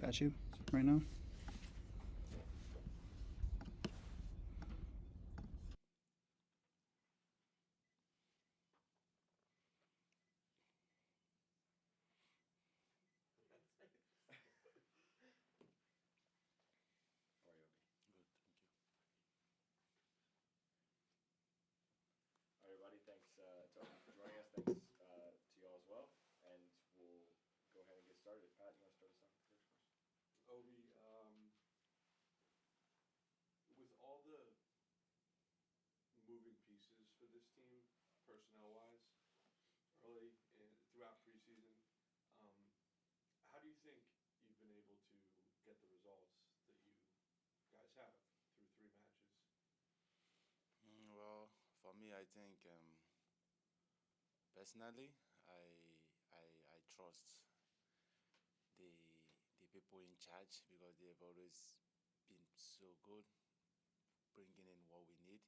Got you right now. How are you, Obi? Good, thank you. All right, everybody, thanks to everyone for joining us. Thanks to you all as well. And we'll go ahead and get started. Pat, you want to start us off first? Obi, with all the moving pieces for this team, personnel-wise, early and throughout preseason, how do you think you've been able to get the results that you guys have through 3 matches? Well, for me, I think personally, I trust the people in charge because they've always been so good, bringing in what we need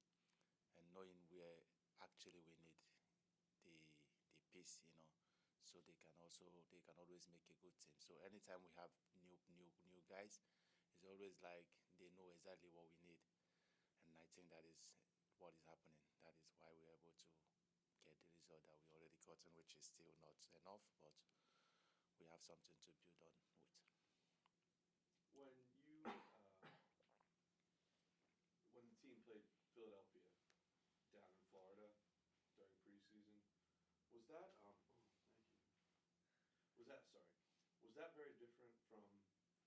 and knowing where actually we need the piece, so they can always make a good team. So anytime we have new guys, it's always like they know exactly what we need, and I think that is what is happening. That is why we're able to get the result that we already gotten, which is still not enough, but we have something to build on with. When the team played Philadelphia down in Florida during preseason, was that was that very different from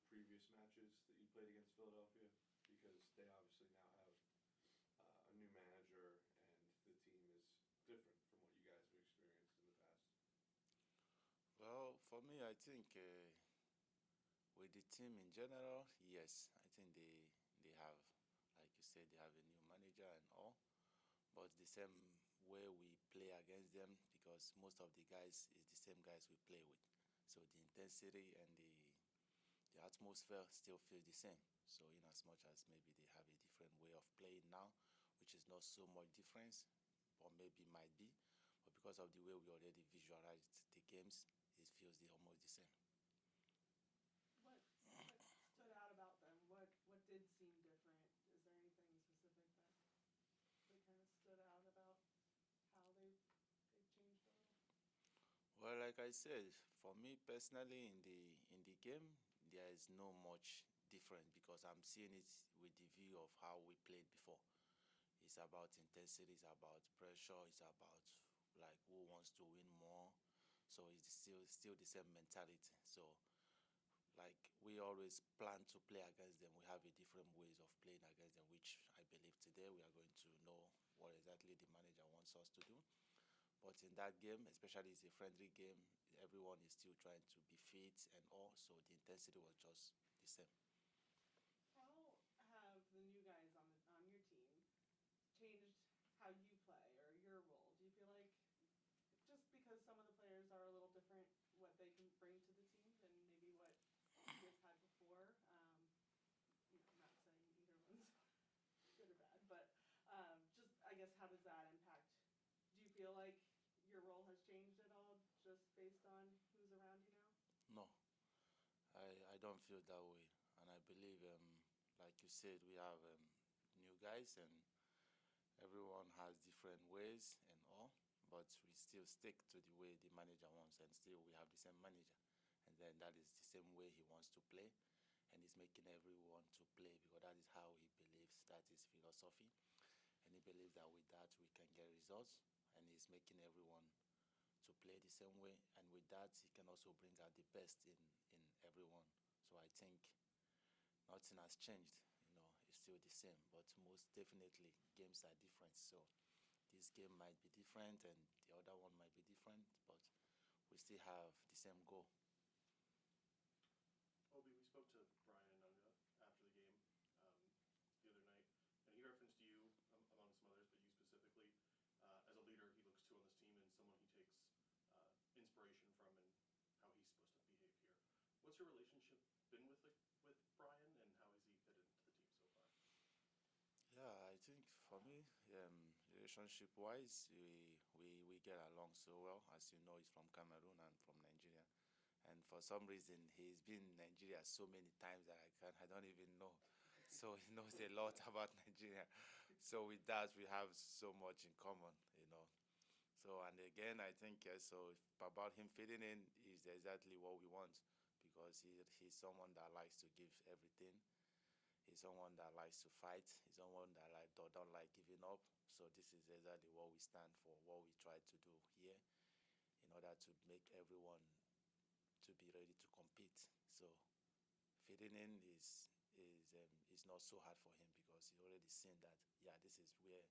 previous matches that you played against Philadelphia? Because they obviously now have a new manager and the team is different from what you guys have experienced in the past. Well, for me, I think with the team in general, yes, I think they have, like you said, they have a new manager and all, but the same way we play against them, because most of the guys is the same guys we play with, so the intensity and the atmosphere still feels the same. So in as much as maybe they have a different way of playing now, which is not so much difference, or maybe might be, but because of the way we already visualized the games, it feels almost the same. What stood out about them? What did seem different? Is there anything specific that kind of stood out about how they've changed a little? Well, like I said, for me personally, in the game, there is no much different because I'm seeing it with the view of how we played before. It's about intensity, it's about pressure, it's about like who wants to win more. So it's still the same mentality. So like we always plan to play against them. We have a different ways of playing against them, which I believe today we are going to know what exactly the manager wants us to do. But in that game, especially it's a friendly game, everyone is still trying to be fit and all, so the intensity was just the same. How have the new guys on your team changed how you play or your role? Do you feel like just because some of the players are a little different, what they can bring to the team than maybe what you guys had before? I'm not saying either one's good or bad, but just I guess how does that impact? Do you feel like your role has changed at all just based on who's around you now? No, I don't feel that way. And I believe, like you said, we have new guys and everyone has different ways and all, but we still stick to the way the manager wants, and still we have the same manager. And then that is the same way he wants to play, and he's making everyone to play because that is how he believes, that is philosophy. And he believes that with that we can get results, and he's making everyone to play the same way, and with that he can also bring out the best in everyone. So I think nothing has changed, it's still the same, but most definitely games are different. So this game might be different and the other one might be different, but we still have the same goal. Obi, we spoke to Brian Anunga after the game the other night, and he referenced you, among some others, but you specifically, as a leader he looks to on this team and someone he takes inspiration from and how he's supposed to behave here. What's your relationship been with Brian, and how has he fit into the team so far? Yeah, I think for me, relationship-wise, we get along so well. As you know, he's from Cameroon and from Nigeria, And for some reason, he's been in Nigeria so many times that I don't even know. So he knows a lot about Nigeria. So with that, we have so much in common, you know. So, and again, I think so about him fitting in is exactly what we want, because he's someone that likes to give everything. He's someone that likes to fight. He's someone that don't like giving up. So this is exactly what we stand for, what we try to do here in order to make everyone to be ready to compete. So fitting in is not so hard for him, because he already seen that, yeah, this is where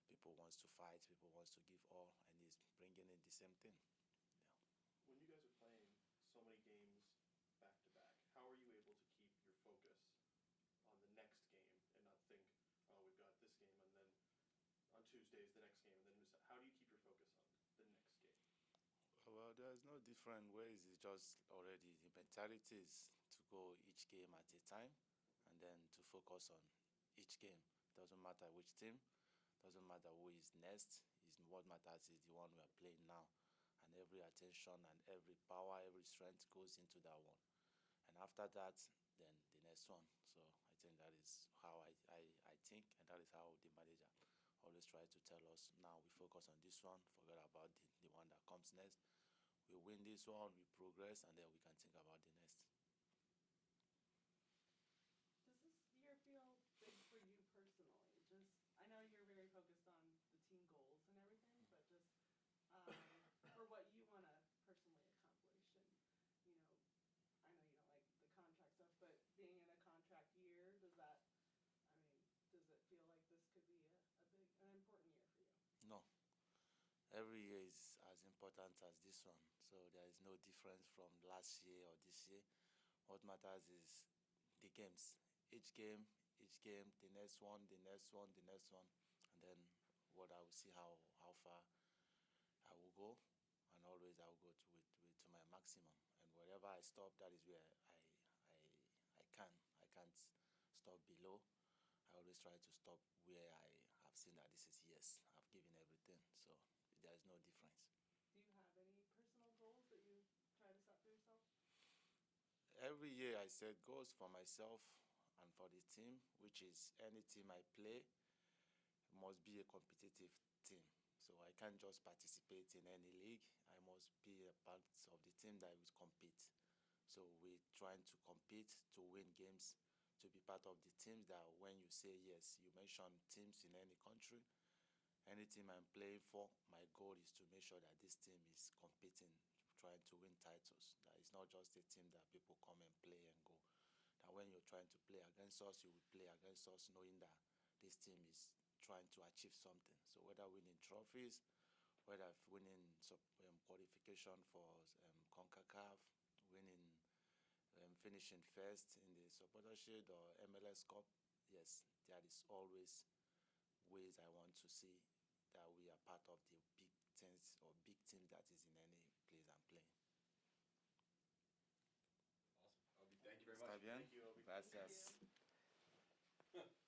people wants to fight, people wants to give all, and he's bringing in the same thing. Yeah. When you guys are playing so many games back to back, how are you able to keep your focus on the next game and not think, oh, we've got this game, and then on Tuesdays the next game, and then how do you keep your focus on the next game? Well, there's no different ways. It's just already the mentality is to go each game at a time, and then to focus on each game. Doesn't matter which team, doesn't matter who is next. Is what matters is the one we are playing now, and every attention and every power, every strength goes into that one. And after that, then the next one. So I think that is how I think, and that is how the manager always tries to tell us, now we focus on this one, forget about the one that comes next. We win this one, we progress, and then we can think about the next. Does this year feel big for you personally? Just, I know you're very focused on the team goals and everything, but just for what you want to personally accomplish. And, you know, I know you don't like the contract stuff, but being in a contract year, does that, I mean, does it feel like this could be an important year for you? No. Every year is as important as this one. So there is no difference from last year or this year. What matters is the games. Each game, the next one, the next one, the next one. And then what I will see how far I will go. And always I will go to my maximum. And wherever I stop, that is where I can. I can't stop below. I always try to stop where I have seen that this is yes, I've given everything. So there is no difference. Do you have any personal goals that you try to set for yourself? Every year I set goals for myself and for the team, which is any team I play must be a competitive team. So I can't just participate in any league. I must be a part of the team that will compete. So we're trying to compete to win games, to be part of the teams that when you say yes, you mention teams in any country, any team I'm playing for, my goal is to make sure that this team is competing, trying to win titles. That it's not just a team that people come and play and go. That when you're trying to play against us, you will play against us knowing that this team is trying to achieve something. So whether winning trophies, whether winning qualification for CONCACAF, winning, finishing first in the supportership or MLS Cup, yes, there is always ways I want to see that we are part of the big things or big team that is in any place I'm playing. Awesome. Obi, thank you very Está much. bien? Thank you, Obi. Gracias. Thank you.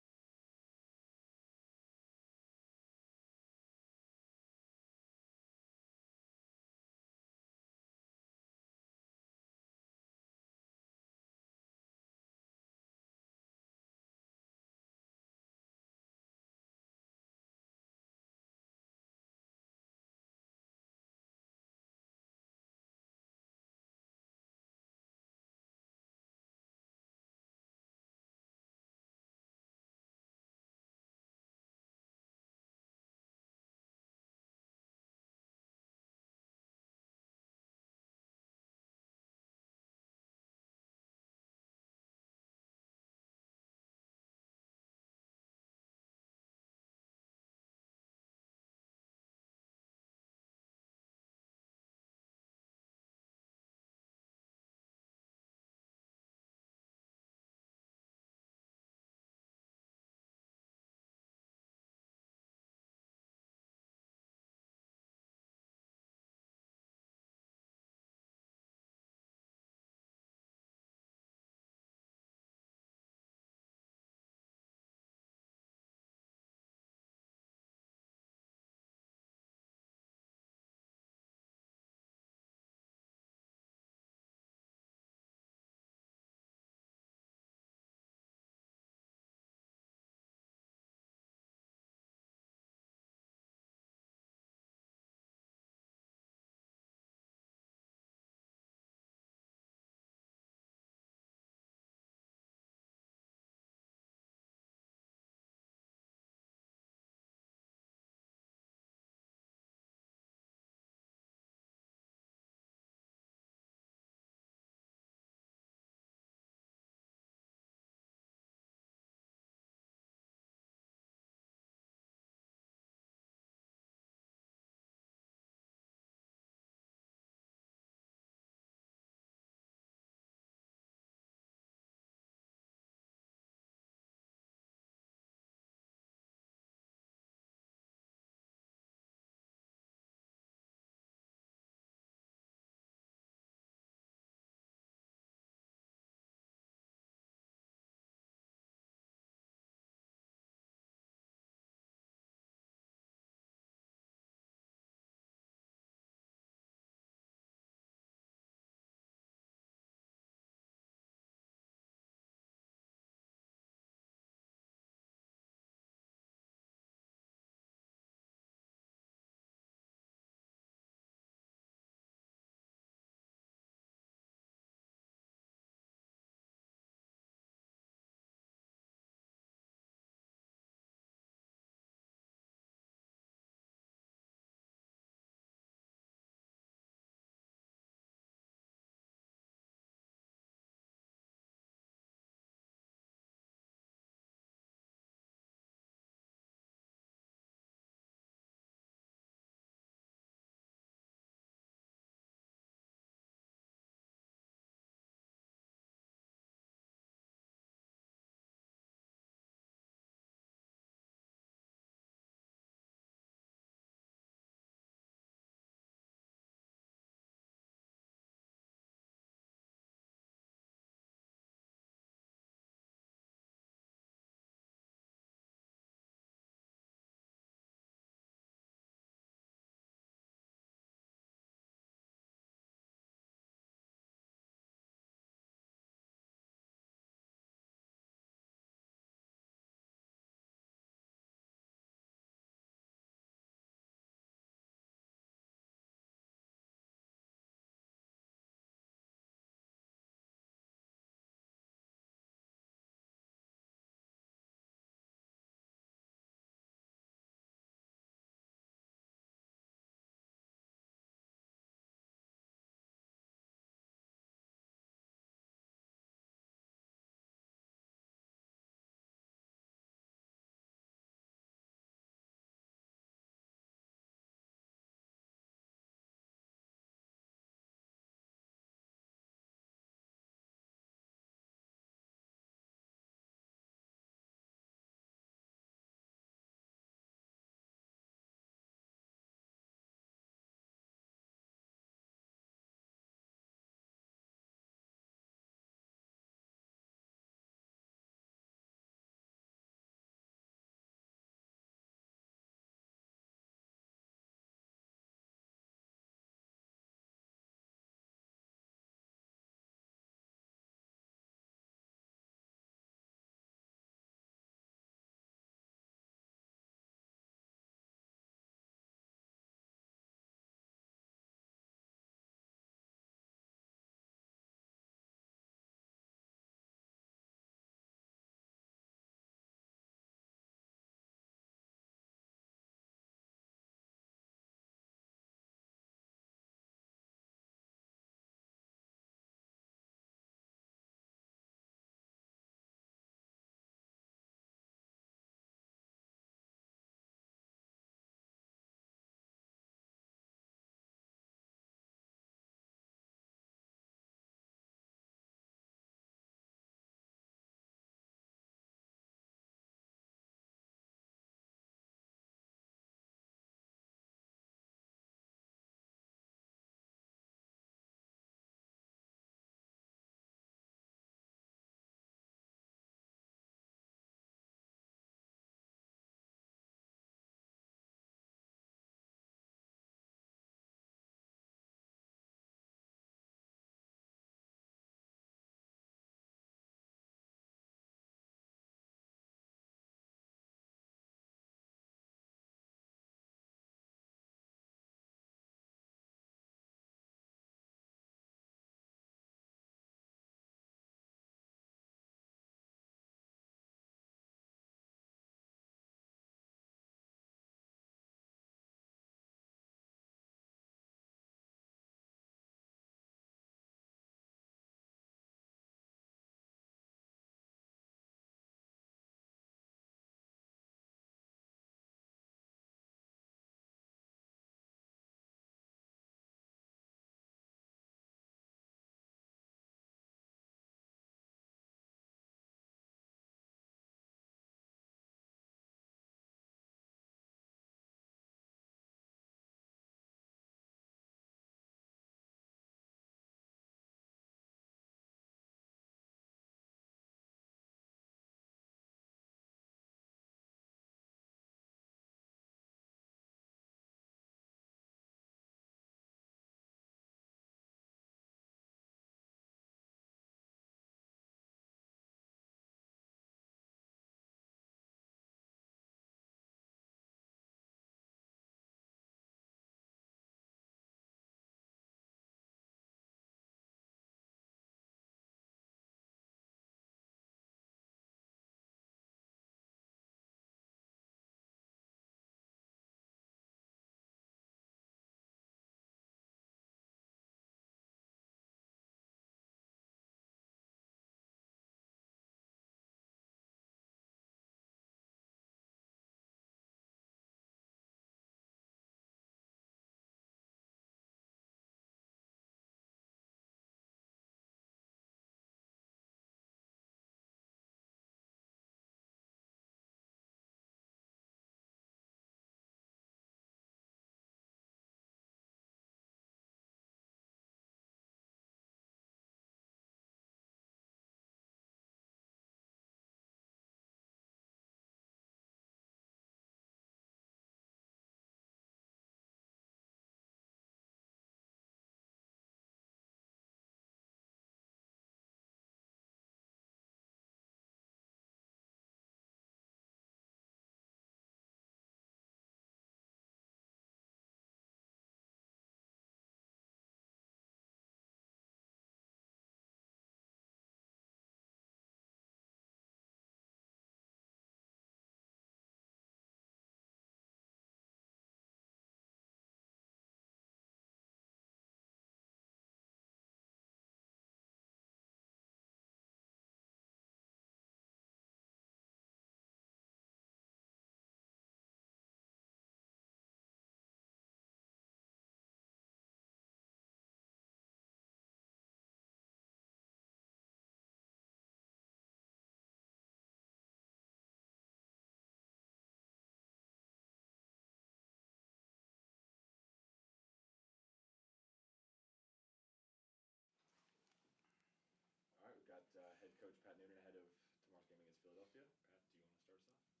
head coach Pat Noonan ahead of tomorrow's game against Philadelphia. Pat, do you want to start us off?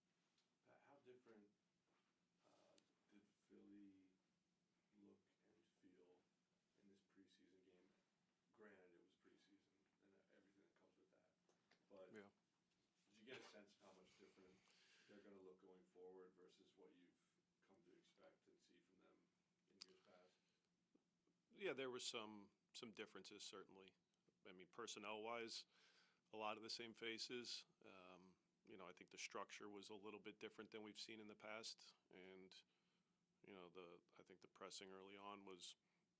Pat, how different did Philly look and feel in this preseason game? Granted, it was preseason and everything that comes with that. But Yeah. did you get a sense of how much different they're going to look going forward versus what you've come to expect and see from them in years past? Yeah, there was some differences, certainly. I mean, personnel-wise, a lot of the same faces. I think the structure was a little bit different than we've seen in the past. And, I think the pressing early on was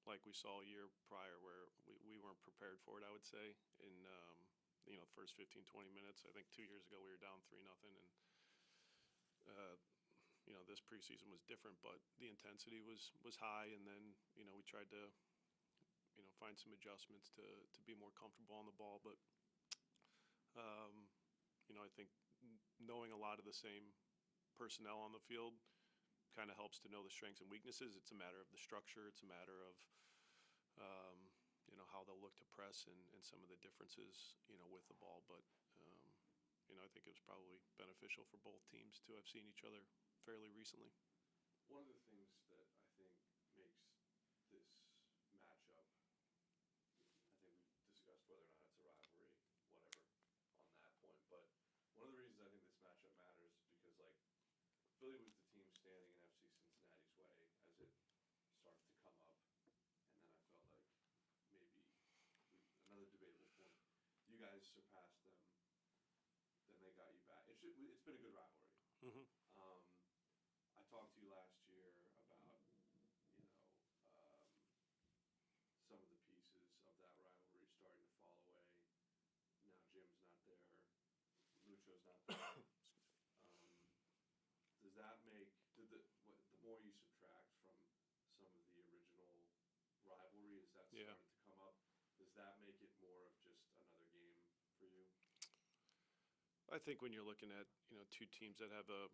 like we saw a year prior where we weren't prepared for it, I would say, in, the first 15, 20 minutes. I think 2 years ago we were down 3-0. And, this preseason was different, but the intensity was high. And then, we tried to, find some adjustments to be more comfortable on the ball. But, I think knowing a lot of the same personnel on the field kind of helps to know the strengths and weaknesses. It's a matter of the structure. It's a matter of, how they'll look to press and some of the differences, with the ball. But, I think it was probably beneficial for both teams to have seen each other fairly recently. One of the things that I think makes this matchup, I think we've discussed whether or not it's a rivalry, whatever, on that point. But one of the reasons I think this matchup matters is because, Philly was the team standing in FC Cincinnati's way as it started to come up. And then I felt like maybe another debatable point. You guys surpassed them, then they got you back. It's been a good rivalry. Mm-hmm. I talked to you last year about, some of the pieces of that rivalry starting to fall away. Now Jim's not there, Lucho's not there. Does that make the more you subtract from some of the original rivalry as that Yeah. started to come up, does that make it more of just another game for you? I think when you're looking at, two teams that have a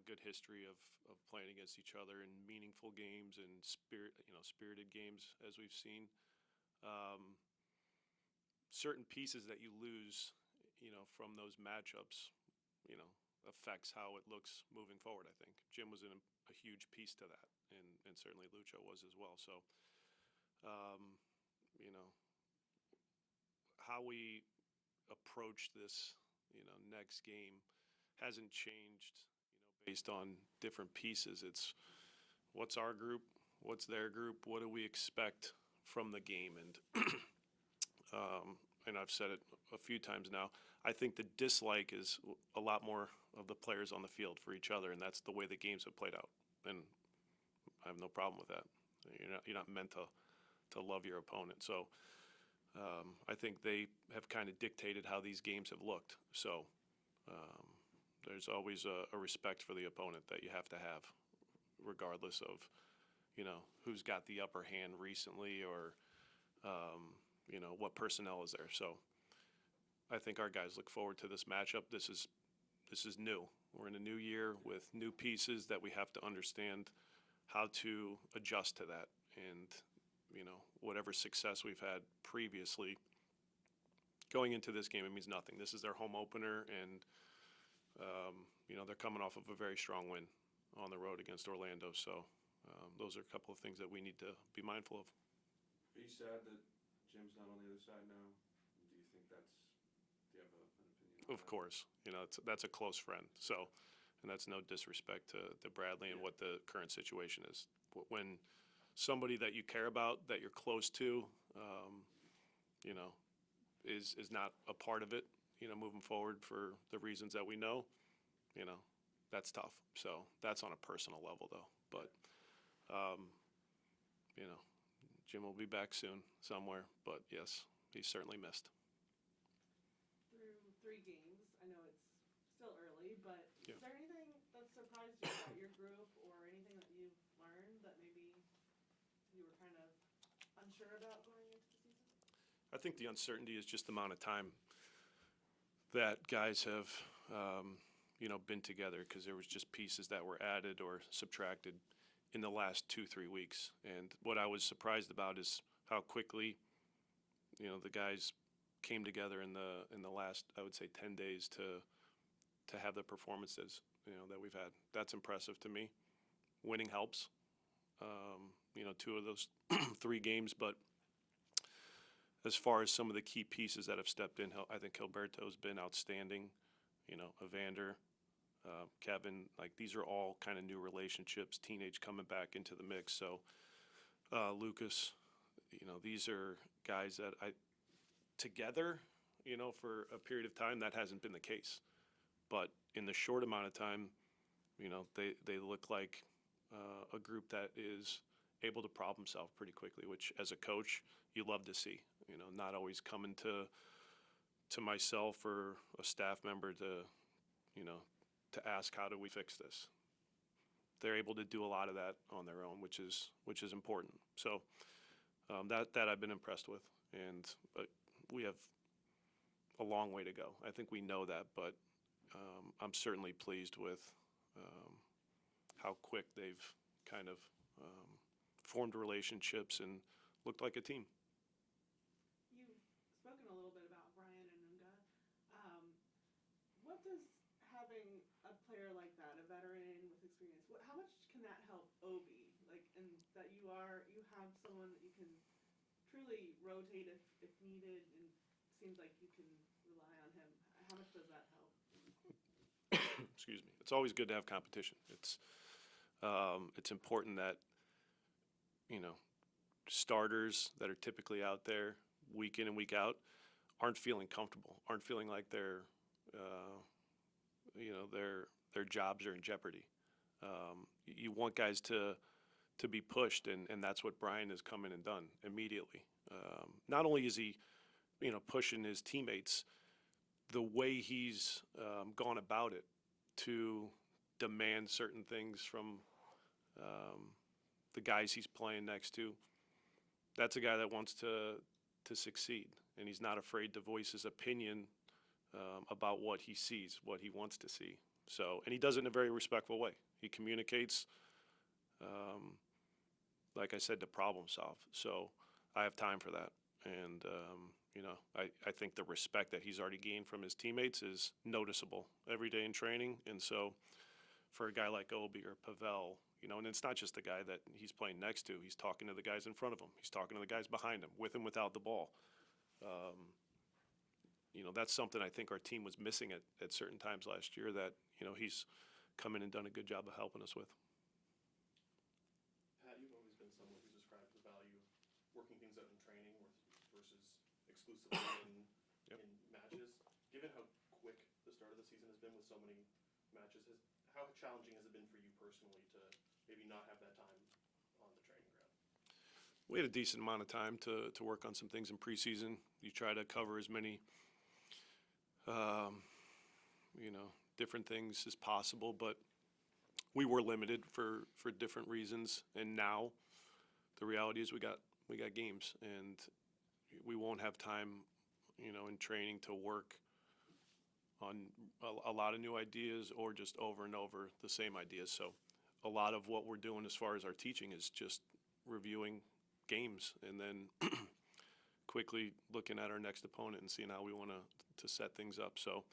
good history of playing against each other in meaningful games and spirited games, as we've seen, certain pieces that you lose, from those matchups, affects how it looks moving forward. I think Jim was a huge piece to that, and certainly Lucho was as well. So, how we approach this, next game hasn't changed, based on different pieces. It's what's our group, what's their group, what do we expect from the game, and I've said it a few times now. I think the dislike is a lot more of the players on the field for each other, and that's the way the games have played out. And I have no problem with that. You're not meant to love your opponent. So I think they have kind of dictated how these games have looked. So there's always a respect for the opponent that you have to have, regardless of, who's got the upper hand recently or, what personnel is there. So I think our guys look forward to this matchup. This is new. We're in a new year with new pieces that we have to understand how to adjust to that. And, whatever success we've had previously, going into this game, it means nothing. This is their home opener, and, they're coming off of a very strong win on the road against Orlando. So those are a couple of things that we need to be mindful of. Are you sad that Jim's not on the other side now? Do you think do you have an opinion on Of that? course, that's a close friend. So, and that's no disrespect to Bradley and what the current situation is. When somebody that you care about, that you're close to, is not a part of it, moving forward for the reasons that we know, that's tough. So that's on a personal level, though. But, Jim will be back soon somewhere. But yes, he's certainly missed. Through 3 games, I know it's still early, but Yeah. is there anything that surprised you about your group or anything that you've learned that maybe you were kind of unsure about going into the season? I think the uncertainty is just the amount of time that guys have, been together, because there was just pieces that were added or subtracted in the last 2-3 weeks. And what I was surprised about is how quickly, the guys came together in the last, I would say, 10 days to have the performances, that we've had. That's impressive to me. Winning helps. 2 of those 3 games, but as far as some of the key pieces that have stepped in, I think Gilberto's been outstanding. Evander, Kevin, like these are all kind of new relationships, teenage coming back into the mix. So Lucas, these are guys that together, for a period of time, that hasn't been the case. But in the short amount of time, they look like a group that is able to problem solve pretty quickly, which as a coach, you love to see. Not always coming to myself or a staff member to ask, how do we fix this? They're able to do a lot of that on their own, which is important. So that I've been impressed with, and we have a long way to go. I think we know that, but I'm certainly pleased with how quick they've kind of formed relationships and looked like a team. You've spoken a little bit about Brian and Nunga. What does having a player like that, a veteran with experience, how much can that help Obi? Like, and that you have someone that you can truly rotate if needed, and seems like you can rely on him. How much does that help? Excuse me. It's always good to have competition. It's important that starters that are typically out there week in and week out aren't feeling comfortable, aren't feeling like their jobs are in jeopardy. You want guys to be pushed, and that's what Brian has come in and done immediately. Not only is he pushing his teammates, the way he's gone about it to demand certain things from the guys he's playing next to, that's a guy that wants to succeed, and he's not afraid to voice his opinion about what he sees, what he wants to see. So, and he does it in a very respectful way. He communicates, like I said, to problem solve. So I have time for that. And, I think the respect that he's already gained from his teammates is noticeable every day in training. And so for a guy like Obi or Pavel, and it's not just the guy that he's playing next to. He's talking to the guys in front of him. He's talking to the guys behind him, with and without the ball. That's something I think our team was missing at certain times last year that, he's come in and done a good job of helping us with. Pat, you've always been someone who's described the value of working things out in training versus exclusively Yep. in matches. Given how quick the start of the season has been with so many matches, how challenging has it been for you personally to maybe not have that time on the training ground? We had a decent amount of time to work on some things in preseason. You try to cover as many, different things as possible, but we were limited for different reasons. And now the reality is we got games, and we won't have time, in training to work on a lot of new ideas or just over and over the same ideas. So a lot of what we're doing as far as our teaching is just reviewing games and then quickly looking at our next opponent and seeing how we want to set things up. So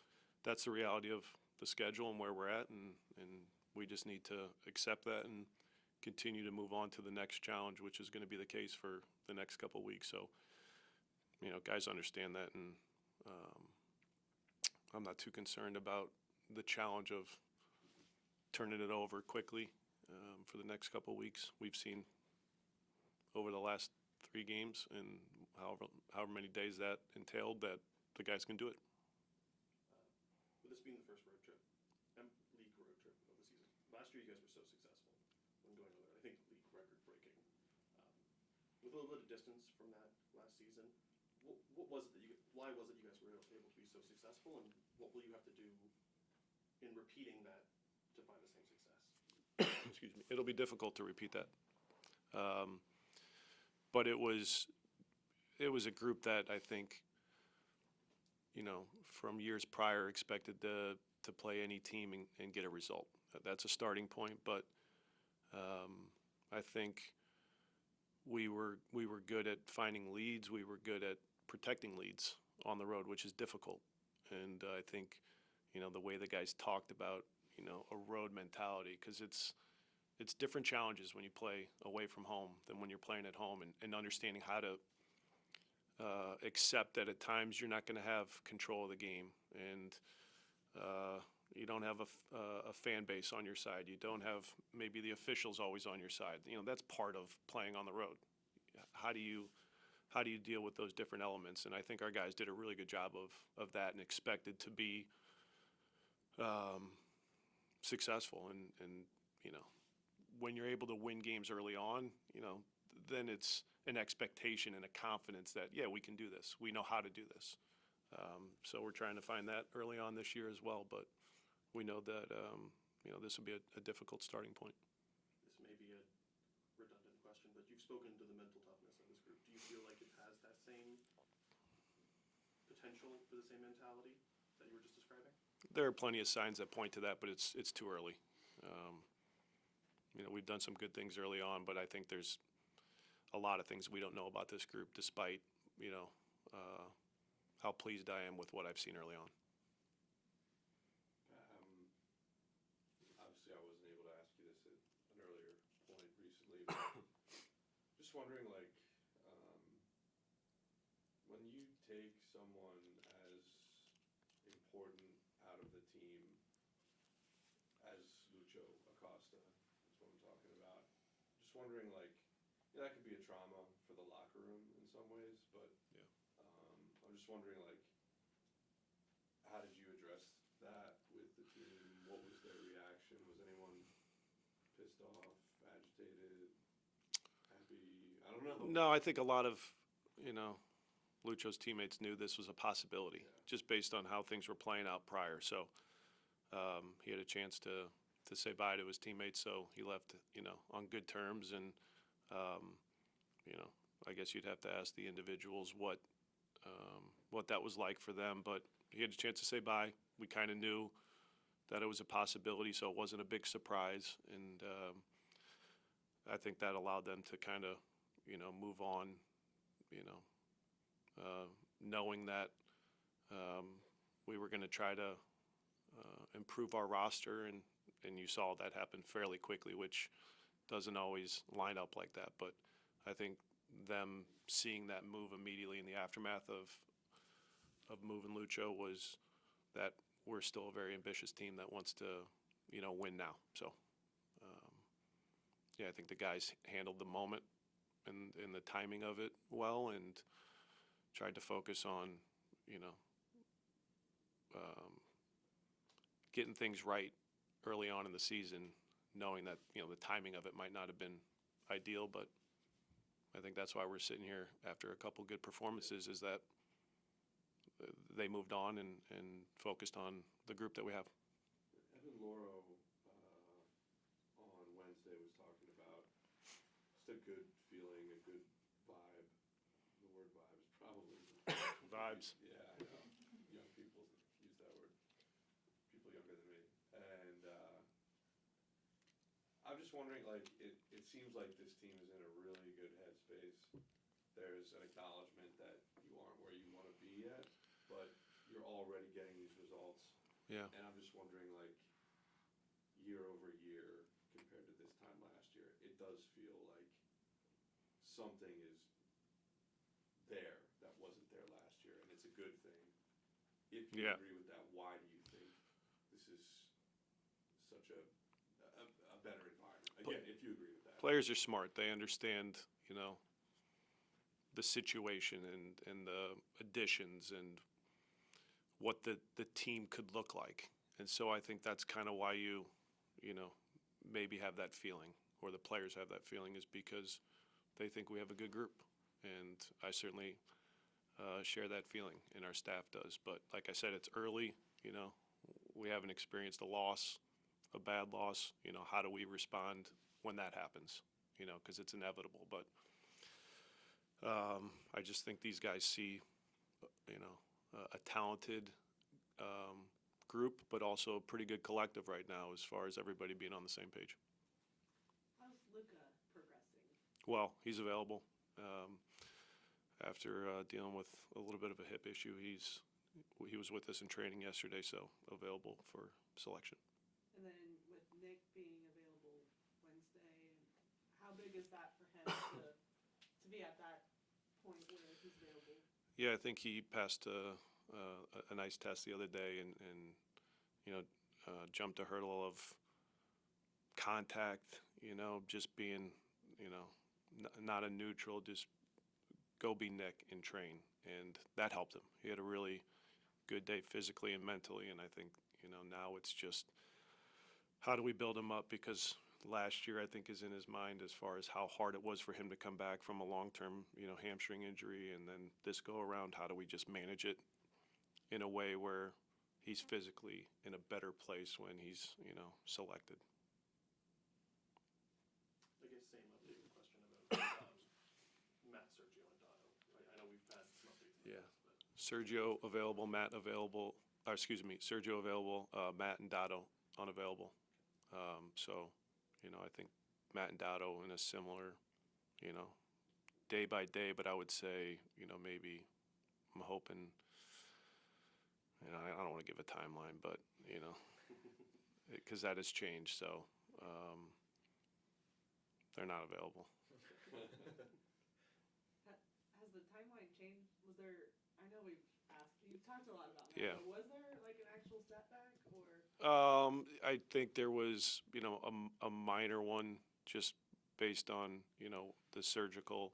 that's the reality of the schedule and where we're at, and we just need to accept that and continue to move on to the next challenge, which is going to be the case for the next couple of weeks. So, guys understand that, and I'm not too concerned about the challenge of turning it over quickly for the next couple of weeks. We've seen over the last 3 games and however many days that entailed that the guys can do it. With this being the first road trip, league road trip of the season, last year you guys were so successful when going over there. I think league record breaking. With a little bit of distance from that last season, why was it you guys were able to be so successful, and what will you have to do in repeating that to find the same success? Excuse me. It'll be difficult to repeat that. But it was a group that I think, from years prior expected to play any team and get a result. That's a starting point, but I think we were good at finding leads. We were good at protecting leads on the road, which is difficult. And I think, the way the guys talked about, a road mentality, because it's different challenges when you play away from home than when you're playing at home, and understanding how to accept that at times you're not going to have control of the game, and you don't have a fan base on your side. You don't have maybe the officials always on your side. That's part of playing on the road. How do you deal with those different elements? And I think our guys did a really good job of that, and expected to be successful. And when you're able to win games early on, then it's an expectation and a confidence that, yeah, we can do this. We know how to do this. So we're trying to find that early on this year as well. But we know that this will be a difficult starting point. This may be a redundant question, but you've spoken to the mental toughness of this group. Do you feel like it has that same potential for the same mentality that you were just describing? There are plenty of signs that point to that, but it's too early. We've done some good things early on, but I think there's a lot of things we don't know about this group, despite how pleased I am with what I've seen early on. Obviously, I wasn't able to ask you this at an earlier point recently, but just wondering, when you take someone as important out of the team as Lucho Acosta, that's what I'm talking about. Just wondering, that could be a trauma for the locker room in some ways, but Yeah. I'm just wondering, how did you address that with the team? What was their reaction? Was anyone pissed off, agitated, happy? I don't know. No, I think a lot of, Lucho's teammates knew this was a possibility, just based on how things were playing out prior. So he had a chance to say bye to his teammates, so he left, on good terms. And, I guess you'd have to ask the individuals what that was like for them. But he had a chance to say bye. We kind of knew that it was a possibility, so it wasn't a big surprise. And I think that allowed them to kind of, move on, knowing that we were going to try to improve our roster, and you saw that happen fairly quickly, which doesn't always line up like that. But I think them seeing that move immediately in the aftermath of moving Lucho was that we're still a very ambitious team that wants to, win now. So, I think the guys handled the moment and the timing of it well, and tried to focus on, getting things right early on in the season, knowing that, the timing of it might not have been ideal, but I think that's why we're sitting here after a couple good performances, is that they moved on and focused on the group that we have. Evan Loro on Wednesday was talking about just a good feeling, a good vibe. The word vibe is probably Vibes. Yeah, I know. Young people use that word. People younger than me. And I'm just wondering, it seems like this team is in a really good headspace. There's an acknowledgement that you aren't where you want to be yet, but you're already getting these results. Yeah. And I'm just wondering, year over year, compared to this time last year, it does feel like something is there that wasn't there last year, and it's a good thing. If you agree with that, why do you think this is such a better environment? Again, if you agree with that. Players are smart. They understand, the situation and the additions and what the team could look like. And so I think that's kind of why you maybe have that feeling, or the players have that feeling, is because they think we have a good group. And I certainly share that feeling, and our staff does. But like I said, it's early. We haven't experienced a loss, a bad loss. How do we respond when that happens? Because it's inevitable. But I just think these guys see, a talented group, but also a pretty good collective right now, as far as everybody being on the same page. How's Luka progressing? Well, he's available. after dealing with a little bit of a hip issue. He was with us in training yesterday, so available for selection. And then with Nick being available Wednesday, how big is that for him to be at that point where he's available? Yeah, I think he passed a nice test the other day, and jumped a hurdle of contact. Just being not a neutral, just go be Nick and train, and that helped him. He had a really good day physically and mentally, and I think now it's just how do we build him up, because last year I think is in his mind as far as how hard it was for him to come back from a long-term hamstring injury, and then this go around, how do we just manage it in a way where he's physically in a better place when he's selected. I guess same updated question about Matt, Sergio, and Dotto. I know we've had some updates in the Yeah. past, but Sergio available, Matt available. Sergio available, Matt and Dotto unavailable. So, I think Matt and Dotto in a similar, day by day. But I would say, maybe I'm hoping. I don't want to give a timeline, but because that has changed. So they're not available. Has the timeline changed? Was there? I know you've talked a lot about that. Yeah. But was there like an actual setback or? I think there was, a minor one just based on, the surgical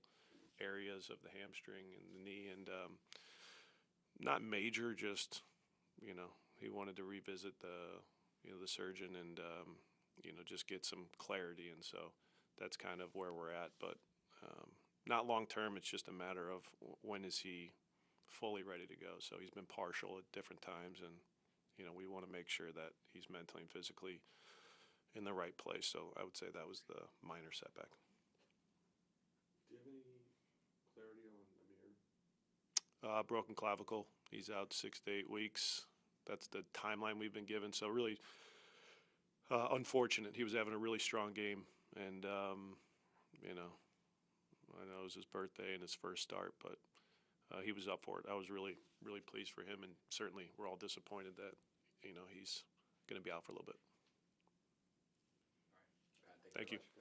areas of the hamstring and the knee, and not major, just, he wanted to revisit the surgeon and, just get some clarity. And so that's kind of where we're at, but not long term. It's just a matter of when is he fully ready to go. So he's been partial at different times, and we want to make sure that he's mentally and physically in the right place. So I would say that was the minor setback. Do you have any clarity on Amir? Broken clavicle. He's out 6 to 8 weeks. That's the timeline we've been given. So really unfortunate. He was having a really strong game, and I know it was his birthday and his first start, but he was up for it. I was really, really pleased for him, and certainly we're all disappointed that he's going to be out for a little bit. All right. Pat, Thank very you. much.